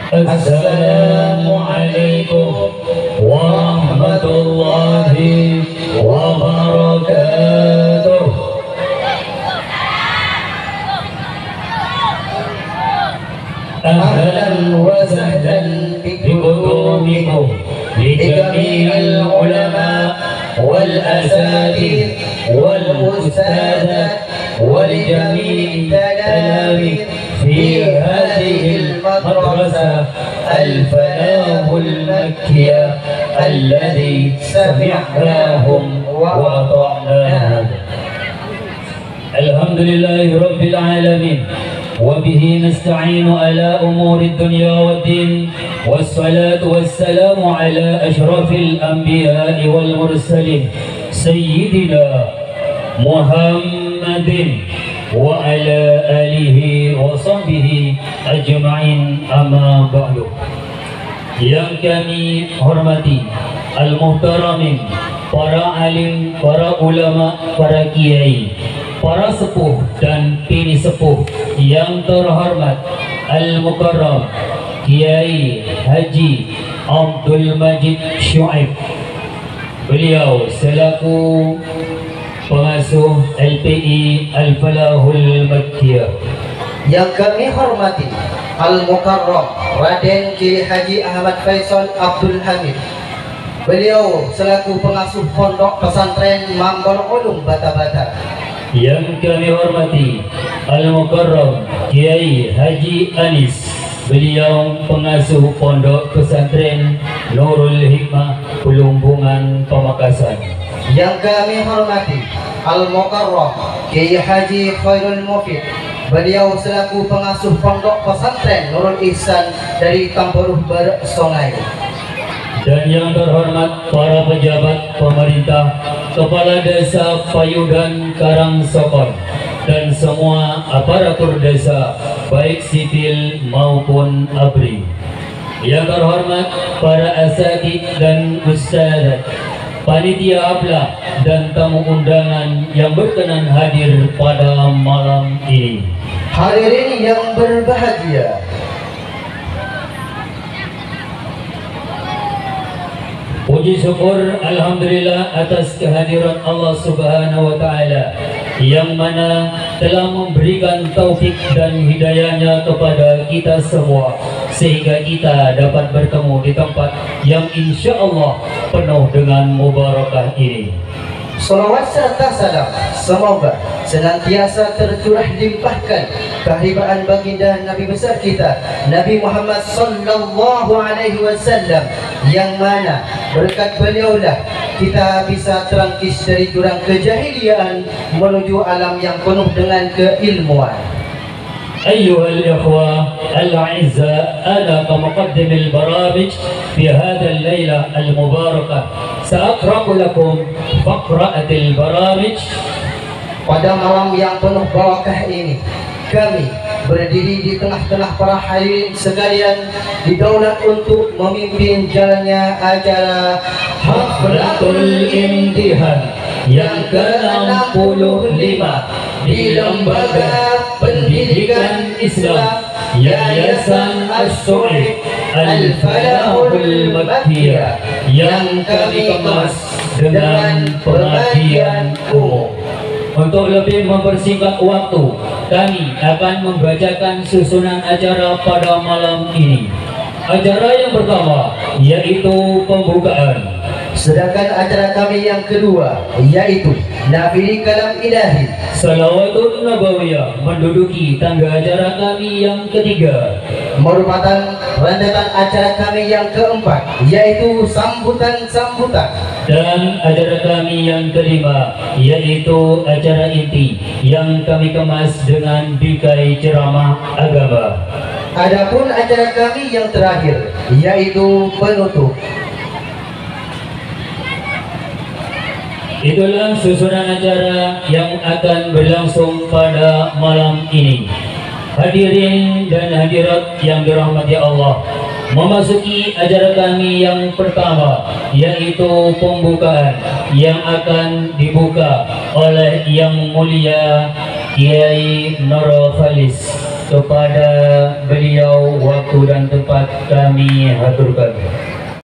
Assalamualaikum warahmatullahi wabarakatuh. Ahlan wa sahlan biqudumikum li jami'il ulama wal asatidh wal ustadzat wal jami'il talamiz في هذه المدرسة الفلاح المكية الذي سمعناهم وأطعناهم. الحمد لله رب العالمين وبه نستعين على أمور الدنيا والدين والصلاة والسلام على أشرف الأنبياء والمرسلين سيدنا محمد وعلى آله وصحبه أجمعين أما بعد. Yang kami hormati al-muhtaramin, para alim, para ulama, para kiai, para sepuh dan pini sepuh yang terhormat al-mukarram Kiai Haji Abdul Majid Syuaib, beliau selaku pengasuh LPI Al-Falahul Makkiyah. Yang kami hormati Al-Mukarram Raden Kiai Haji Ahmad Faisal Abdul Hamid, beliau selaku pengasuh pondok pesantren Mambal Ulum Bata-Bata. Yang kami hormati Al-Mukarram Kiai Haji Anis, beliau pengasuh pondok pesantren Nurul Hikmah Pelumbungan Pamekasan. Yang kami hormati Al-Mukarram Kiai Haji Khairul Mufid, beliau selaku pengasuh pondok pesantren Nurul Ihsan dari Tamburuh Barat Songai. Dan yang terhormat para pejabat pemerintah, kepala desa Payudan Karangsokon, dan semua aparatur desa baik sipil maupun ABRI. Yang terhormat para asatidz dan ustadzat, panitia ablah dan tamu undangan yang berkenan hadir pada malam ini. Hadirin yang berbahagia, puji syukur alhamdulillah atas kehadiran Allah Subhanahu wa taala yang mana telah memberikan taufik dan hidayahnya kepada kita semua sehingga kita dapat bertemu di tempat yang insya Allah penuh dengan mubarakah ini. Salawat serta salam semoga senantiasa tercurah limpahkan kehebatan baginda Nabi besar kita Nabi Muhammad sallallahu alaihi wasallam, yang mana berkat beliaulah kita bisa terangkis dari jurang kejahiliaan menuju alam yang penuh dengan keilmuan. أيها الإخوة الأعزاء، أنا كمقدم البرامج في هذا الليلة المباركة سأقرأ لكم فقرة البرامج. Pada malam yang penuh barakah ini, kami berdiri di tengah-tengah para hadirin sekalian didaulat untuk memimpin jalannya acara Haflatul Imtihan yang ke-65 di Lembaga Pendidikan Islam Yayasan As-Su'id Al-Falahul Makkiyah yang kami kemas dengan pengajian umum. Untuk lebih mempersingkat waktu, kami akan membacakan susunan acara pada malam ini. Acara yang pertama yaitu pembukaan. Sedangkan acara kami yang kedua yaitu Nafili Kalam Ilahi. Salawatun Nabawiyah menduduki tangga acara kami yang ketiga. Merupakan rentetan acara kami yang keempat yaitu sambutan-sambutan. Dan acara kami yang kelima yaitu acara inti yang kami kemas dengan bingkai ceramah agama. Adapun acara kami yang terakhir yaitu penutup. Itulah susunan acara yang akan berlangsung pada malam ini. Hadirin dan hadirat yang dirahmati Allah, memasuki acara kami yang pertama yaitu pembukaan yang akan dibuka oleh Yang Mulia Kiai Nurul Khalis. kepada beliau waktu dan tempat kami haturkan.